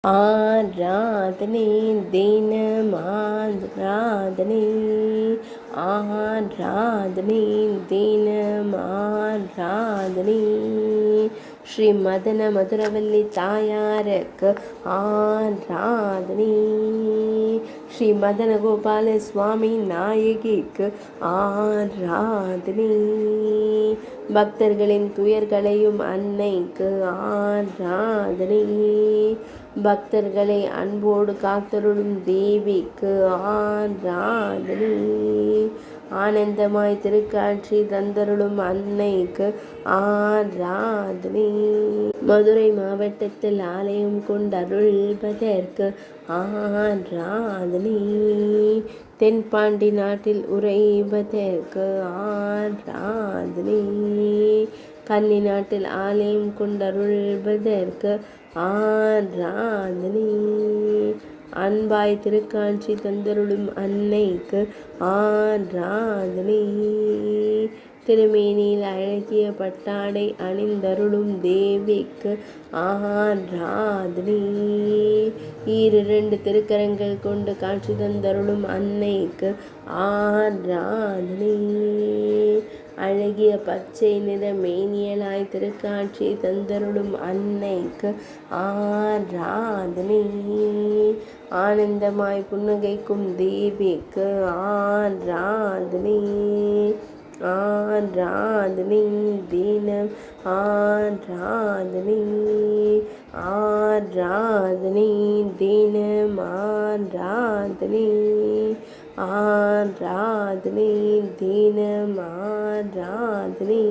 ஆராதனை தினம் ஆராதனை, ஆராதனை தினம் ஆராதனை. ஸ்ரீ மதன மதுரவல்லி தாயாருக்கு ஆராதனை. ஸ்ரீ மதன கோபால சுவாமி நாயகிக்கு ஆராதனை. பக்தர்களின் துயர்களையும் அன்னைக்கு ஆராதனை. பக்தர்களை அன்போடு காத்தருளும் தேவிக்கு ஆராதனை. ஆனந்தமாய் திருக்காட்சி தந்தருளும் அன்னைக்கு ஆராதனை. மதுரை மாவட்டத்தில் ஆலயம் கொண்டருள்வதற்கு ஆராதனை. தென்பாண்டி நாட்டில் உறைவதற்கு ஆராதனை. கன்னி நாட்டில் ஆலயம் கொண்டருள்வதற்கு ஆராதனை. அன்பாய் திருக்காட்சி தந்தருளும் அன்னைக்கு ஆராதனை. திருமேனியில் அழகிய பட்டாடை அணிந்தருளும் தேவிக்கு ஆராதனை. இரண்டு திருக்கரங்கள் கொண்டு காட்சி தந்தருளும் அன்னைக்கு ஆராதனை. அழகிய பச்சை நிற மேனியலாய் திருக்காட்சி தந்தருளும் அன்னைக்கு ஆராதனை. ஆனந்தமாய் புன்னகைக்கும் தேவிக்கு ஆராதனை. ஆராதனை தினம் ஆராதனை. ஆராதனை தினம் ஆராதனை. ஆராதனை தினம் ஆராதனை.